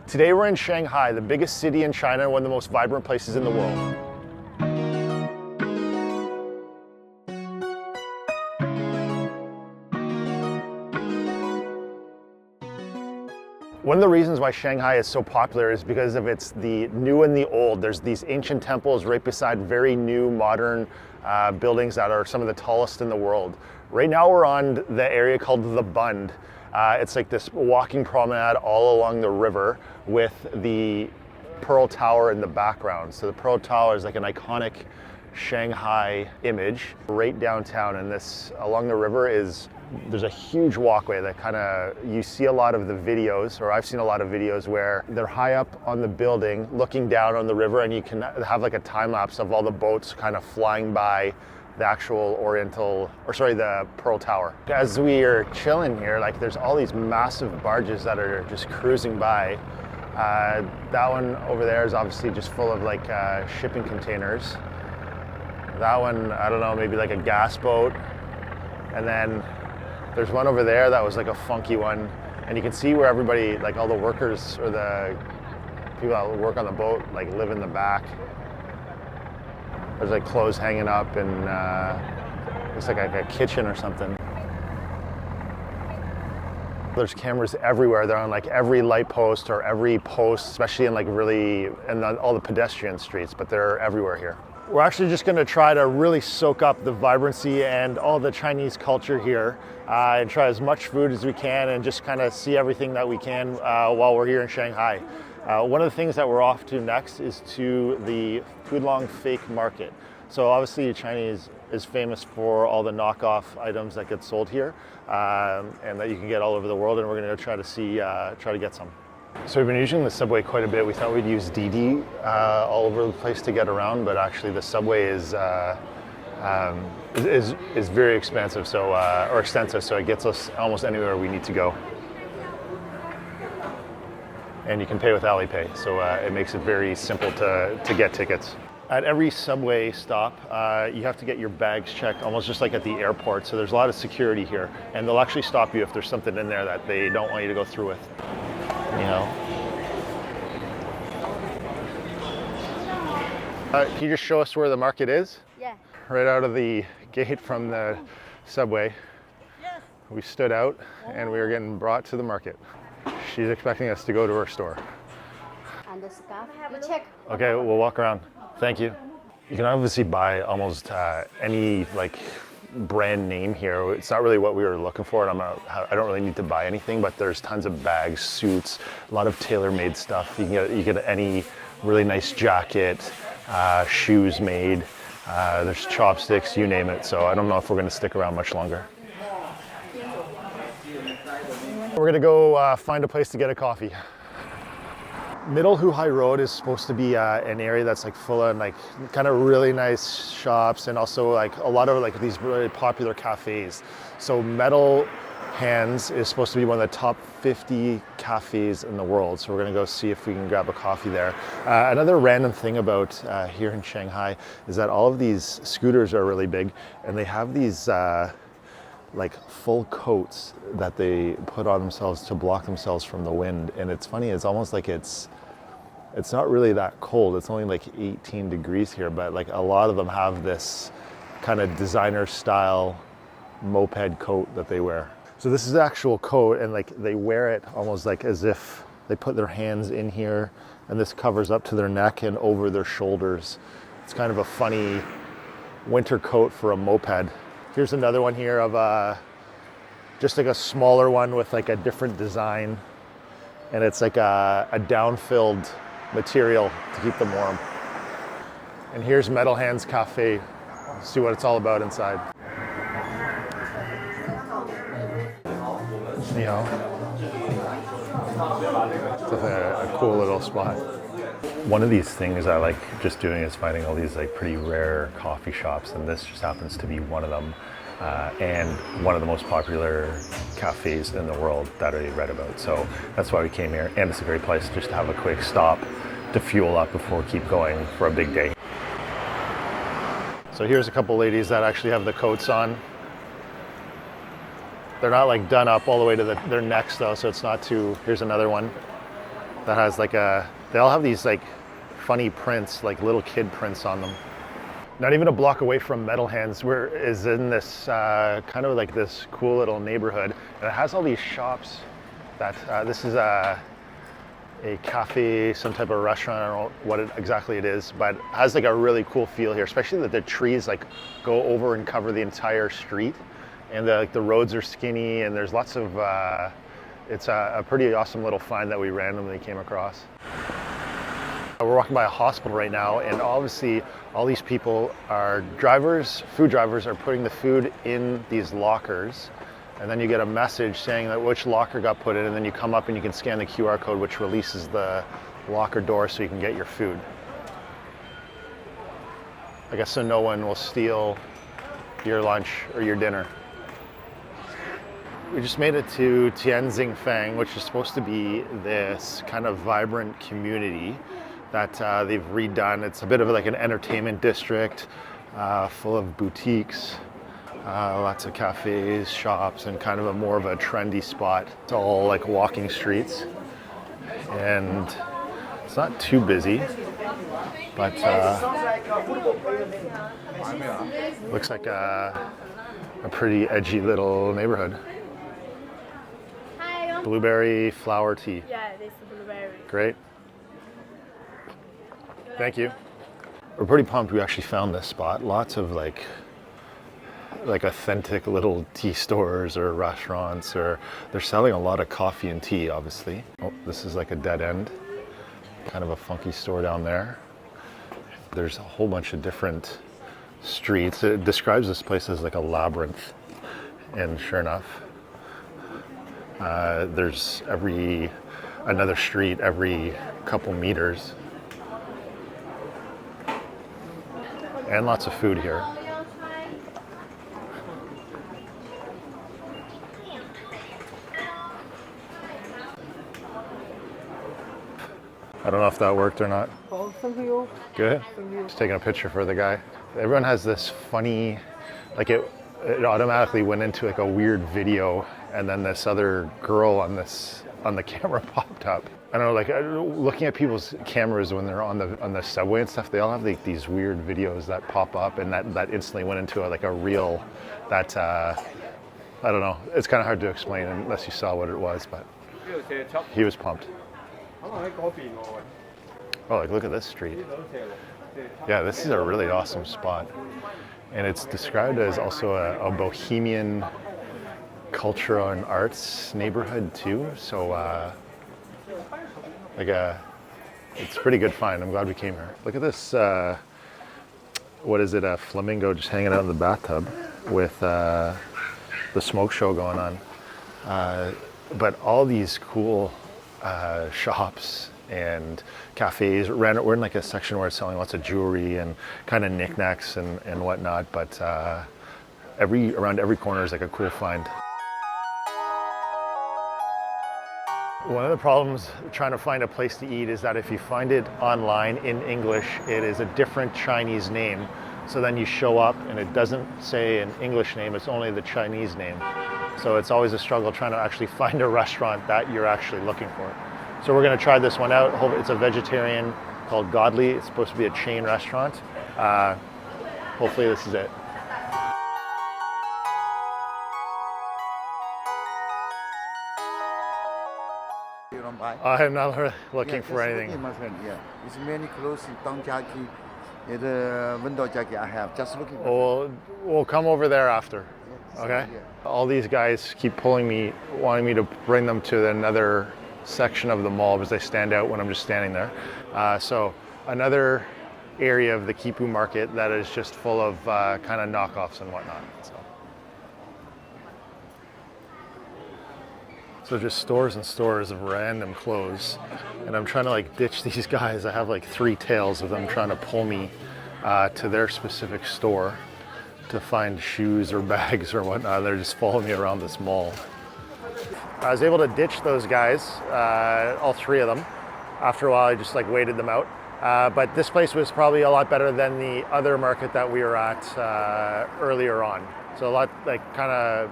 Today we're in Shanghai, the biggest city in China and one of the most vibrant places in the world. One of the reasons why Shanghai is so popular is because of the new and the old. There's these ancient temples right beside very new, modern buildings that are some of the tallest in the world. Right now we're on the area called the Bund. It's like this walking promenade all along the river with the Pearl Tower in the background. So the Pearl Tower is like an iconic Shanghai image right downtown, and this along the river there's a huge walkway that you see a lot of the videos, or I've seen a lot of videos where they're high up on the building looking down on the river, and you can have like a time lapse of all the boats kind of flying by the actual the Pearl Tower. As we are chilling here, like there's all these massive barges that are just cruising by. That one over there is obviously just full of like shipping containers. That one, I don't know, maybe like a gas boat. And then there's one over there that was like a funky one. And you can see where everybody, like all the workers or the people that work on the boat, like live in the back. There's like clothes hanging up, and looks like a kitchen or something. There's cameras everywhere. They're on like every light post or every post, especially in all the pedestrian streets, but they're everywhere here. We're actually just gonna try to really soak up the vibrancy and all the Chinese culture here and try as much food as we can and just kind of see everything that we can while we're here in Shanghai. One of the things that we're off to next is to the Huaihai fake market. So obviously Chinese is famous for all the knockoff items that get sold here and that you can get all over the world, and we're gonna go try to get some. So we've been using the subway quite a bit. We thought we'd use Didi all over the place to get around, but actually the subway is very expensive, or extensive, so it gets us almost anywhere we need to go. And you can pay with Alipay, so it makes it very simple to get tickets. At every subway stop, you have to get your bags checked, almost just like at the airport. So there's a lot of security here, and they'll actually stop you if there's something in there that they don't want you to go through with. You know. Can you just show us where the market is? Yeah. Right out of the gate from the subway. Yes. We stood out and we were getting brought to the market. She's expecting us to go to her store. And the scarf, you check. Okay, we'll walk around. Thank you. You can obviously buy almost any like brand name here. It's not really what we were looking for, and I don't really need to buy anything, but there's tons of bags, suits, a lot of tailor-made stuff. You get any really nice jacket, shoes made. There's chopsticks, you name it. So I don't know if we're going to stick around much longer. We're going to go find a place to get a coffee. Middle Huaihai Road is supposed to be an area that's like full of like kind of really nice shops, and also like a lot of like these really popular cafes. So Metal Hands is supposed to be one of the top 50 cafes in the world. So we're gonna go see if we can grab a coffee there. Another random thing about here in Shanghai is that all of these scooters are really big, and they have these like full coats that they put on themselves to block themselves from the wind. And it's funny, it's almost like it's not really that cold. It's only like 18 degrees here, but like a lot of them have this kind of designer style moped coat that they wear. So this is the actual coat, and like they wear it almost like as if they put their hands in here, and this covers up to their neck and over their shoulders. It's kind of a funny winter coat for a moped. Here's another one here of just like a smaller one with like a different design, and it's like a down-filled material to keep them warm. And here's Metal Hands Cafe. Let's see what it's all about inside. You know, it's a cool little spot. One of these things I like just doing is finding all these like pretty rare coffee shops, and this just happens to be one of them, and one of the most popular cafes in the world that I read about. So that's why we came here, and it's a great place just to have a quick stop to fuel up before we keep going for a big day. So here's a couple ladies that actually have the coats on. They're not like done up all the way to their necks though, so it's not too. Here's another one. that has like they all have these like funny prints, like little kid prints on them. Not even a block away from Metal Hands is in this kind of like this cool little neighborhood. And it has all these shops that, this is a cafe, some type of restaurant, I don't know what exactly it is, but it has like a really cool feel here, especially that the trees like go over and cover the entire street. And the roads are skinny and there's lots of, it's a pretty awesome little find that we randomly came across. We're walking by a hospital right now, and obviously all these people are food drivers are putting the food in these lockers, and then you get a message saying that which locker got put in, and then you come up and you can scan the QR code, which releases the locker door so you can get your food. I guess so no one will steal your lunch or your dinner. We just made it to Tian Zi Fang, which is supposed to be this kind of vibrant community that they've redone. It's a bit of like an entertainment district full of boutiques, lots of cafes, shops, and kind of more of a trendy spot. It's all like walking streets, and it's not too busy, but looks like a pretty edgy little neighborhood. Blueberry flower tea. Yeah, this is blueberry. Great. Thank you. We're pretty pumped we actually found this spot. Lots of like authentic little tea stores or restaurants, or they're selling a lot of coffee and tea, obviously. Oh, this is like a dead end. Kind of a funky store down there. There's a whole bunch of different streets. It describes this place as like a labyrinth. And sure enough, there's another street every couple meters. And lots of food here. I don't know if that worked or not. Oh, thank you. Good. Thank you. Just taking a picture for the guy. Everyone has this funny, like it automatically went into like a weird video, and then this other girl on the camera popped up. I don't know, like looking at people's cameras when they're on the subway and stuff, they all have like these weird videos that pop up, and that instantly went into like a reel that I don't know. It's kind of hard to explain unless you saw what it was, but he was pumped. Oh, like look at this street. Yeah, this is a really awesome spot, and it's described as also a bohemian culture and arts neighborhood too. So it's a pretty good find. I'm glad we came here. Look at this, what is it, a flamingo just hanging out in the bathtub with the smoke show going on. But all these cool shops and cafes. We're in like a section where it's selling lots of jewelry and kind of knickknacks and whatnot, but around every corner is like a cool find. One of the problems trying to find a place to eat is that if you find it online in English, it is a different Chinese name. So then you show up and it doesn't say an English name, it's only the Chinese name. So it's always a struggle trying to actually find a restaurant that you're actually looking for. So we're gonna try this one out. It's a vegetarian called Godly. It's supposed to be a chain restaurant. Hopefully this is it. You don't buy? I am not looking for just anything. looking, my friend. Yeah, it's many clothes in Dongjaki. It's window jacket I have. Just looking. We'll come over there after. Okay. Yeah. All these guys keep pulling me, wanting me to bring them to another section of the mall because they stand out when I'm just standing there. So another area of the Qipu Market that is just full of kind of knockoffs and whatnot. So just stores and stores of random clothes, and I'm trying to like ditch these guys. I have like 3 tails of them trying to pull me to their specific store to find shoes or bags or whatnot. They're just following me around this mall. I was able to ditch those guys, all 3 of them. After a while, I just like waited them out. But this place was probably a lot better than the other market that we were at earlier on. So a lot like kind of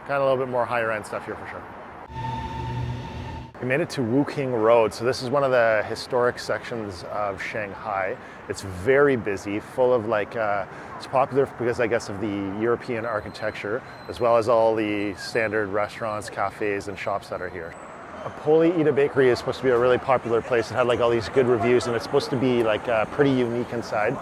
a little bit more higher end stuff here for sure. We made it to Wukang Road. So this is one of the historic sections of Shanghai. It's very busy, full of like, it's popular because I guess of the European architecture, as well as all the standard restaurants, cafes, and shops that are here. Apoli ItaBakery is supposed to be a really popular place. It had like all these good reviews, and it's supposed to be like pretty unique inside.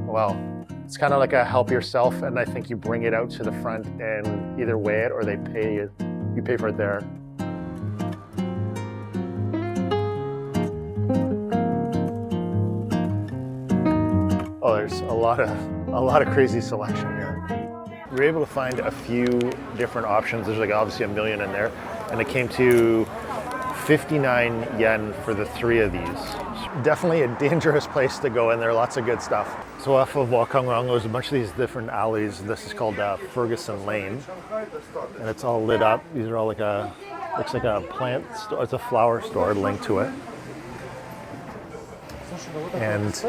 Well, it's kind of like a help yourself, and I think you bring it out to the front and either weigh it or they pay it. You pay for it there. Oh, there's a lot of crazy selection here. We were able to find a few different options. There's like obviously a million in there, and it came to 59 yen for the 3 of these. Definitely a dangerous place to go in there, lots of good stuff. So off of Wukang, there's a bunch of these different alleys. This is called Ferguson Lane, and it's all lit up. These are all like looks like a plant store, it's a flower store linked to it. And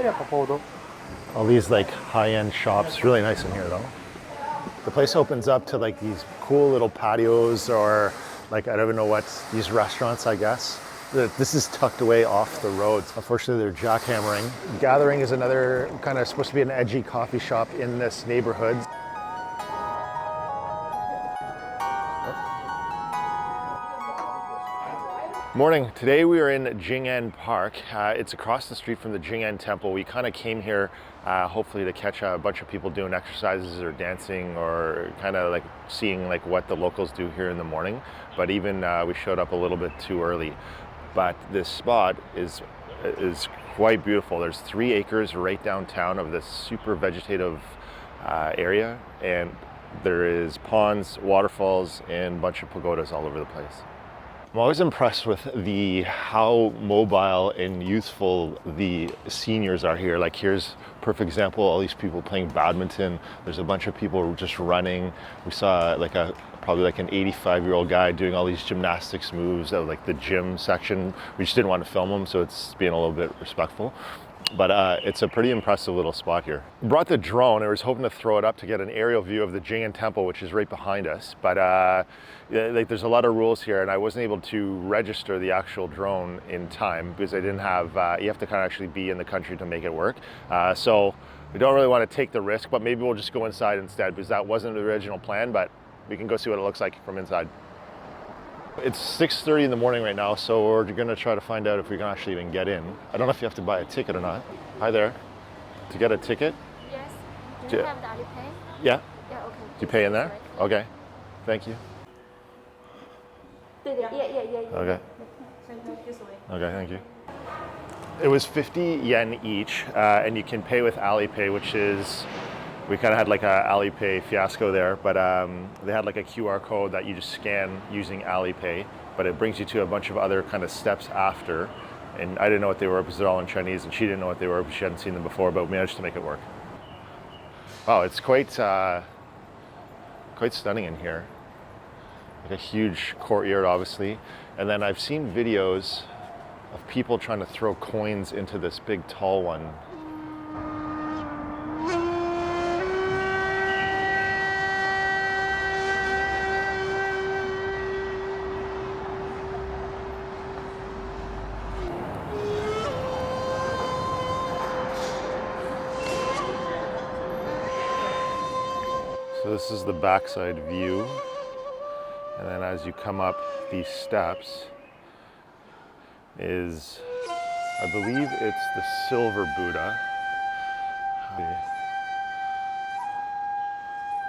all these like high-end shops, really nice in here though. The place opens up to like these cool little patios or like, I don't even know what, these restaurants, I guess. This is tucked away off the road. Unfortunately, they're jackhammering. Gathering is another kind of supposed to be an edgy coffee shop in this neighborhood. Morning. Today we are in Jing'an Park. It's across the street from the Jing'an Temple. We kind of came here hopefully to catch a bunch of people doing exercises or dancing or kind of like seeing like what the locals do here in the morning. But even we showed up a little bit too early. But this spot is quite beautiful. There's 3 acres right downtown of this super vegetative area, and there is ponds, waterfalls, and a bunch of pagodas all over the place. I'm always impressed with how mobile and youthful the seniors are here. Like here's a perfect example, all these people playing badminton. There's a bunch of people just running. We saw like probably like an 85-year-old guy doing all these gymnastics moves at like the gym section. We just didn't want to film him, so it's being a little bit respectful. But it's a pretty impressive little spot here. Brought the drone. I was hoping to throw it up to get an aerial view of the Jing'an Temple, which is right behind us. But like there's a lot of rules here, and I wasn't able to register the actual drone in time because I didn't have. You have to kind of actually be in the country to make it work. So we don't really want to take the risk, but maybe we'll just go inside instead because that wasn't the original plan. But we can go see what it looks like from inside. It's 6:30 in the morning right now, so we're gonna try to find out if we can actually even get in. I don't know if you have to buy a ticket or not. Hi there. To get a ticket? Yes. Do you have the Alipay? Yeah. Yeah, okay. Do you pay in there? Okay. Thank you. Yeah. Okay. Okay, thank you. It was 50 yen each, and you can pay with Alipay, which is, we kind of had like a Alipay fiasco there, but they had like a QR code that you just scan using Alipay, but it brings you to a bunch of other kind of steps after. And I didn't know what they were because they're all in Chinese, and she didn't know what they were because she hadn't seen them before, but we managed to make it work. Wow, it's quite stunning in here. Like a huge courtyard, obviously. And then I've seen videos of people trying to throw coins into this big tall one. So this is the backside view, and then as you come up these steps is, I believe it's the silver Buddha.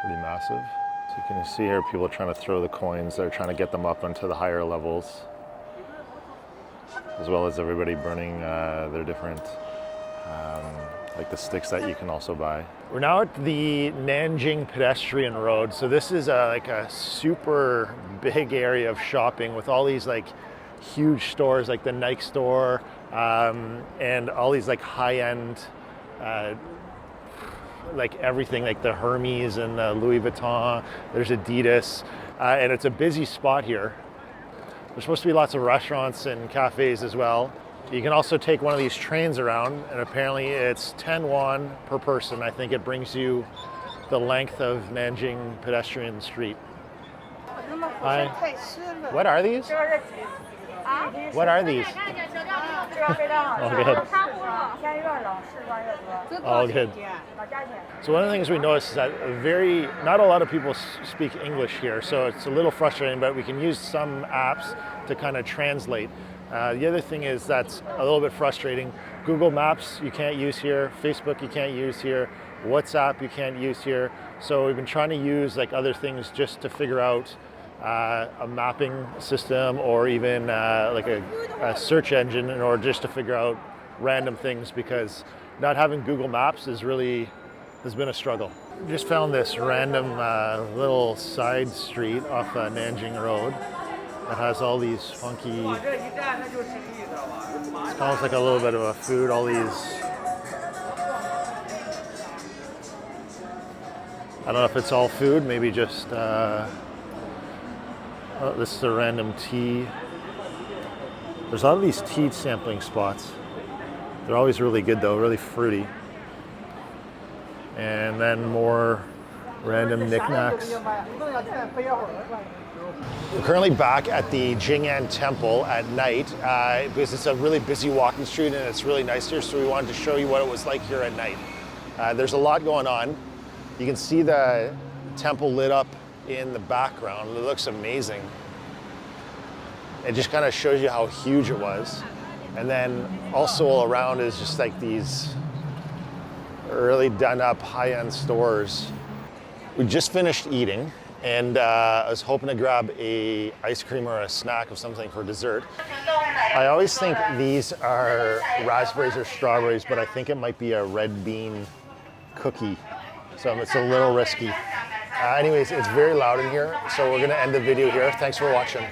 Pretty massive. So you can see here people trying to throw the coins. They're trying to get them up onto the higher levels, as well as everybody burning their different like the sticks that you can also buy. We're now at the Nanjing pedestrian road. So this is like a super big area of shopping with all these like huge stores, like the Nike store, and all these like high-end, like everything, like the Hermes and the Louis Vuitton. There's Adidas, and it's a busy spot here. There's supposed to be lots of restaurants and cafes as well. You can also take one of these trains around, and apparently it's 10 won per person. I think it brings you the length of Nanjing pedestrian street. Hi. What are these? What are these? Oh, good. Oh, good. So one of the things we noticed is that not a lot of people speak English here, so it's a little frustrating, but we can use some apps to kind of translate. The other thing is that's a little bit frustrating. Google Maps you can't use here, Facebook you can't use here, WhatsApp you can't use here. So we've been trying to use like other things just to figure out a mapping system or even like a search engine in order just to figure out random things, because not having Google Maps has been a struggle. Just found this random little side street off Nanjing Road that has all these funky, it's almost like a little bit of a food, all these, I don't know if it's all food, maybe just, oh, this is a random tea. There's a lot of these tea sampling spots. They're always really good though, really fruity. And then more random knickknacks. We're currently back at the Jing'an Temple at night because it's a really busy walking street and it's really nice here, so we wanted to show you what it was like here at night. There's a lot going on. You can see the temple lit up in the background. It looks amazing. It just kind of shows you how huge it was. And then also all around is just like these really done up high-end stores. We just finished eating and I was hoping to grab a ice cream or a snack of something for dessert. I always think these are raspberries or strawberries, but I think it might be a red bean cookie. So it's a little risky. Anyways, it's very loud in here, so we're gonna end the video here. Thanks for watching.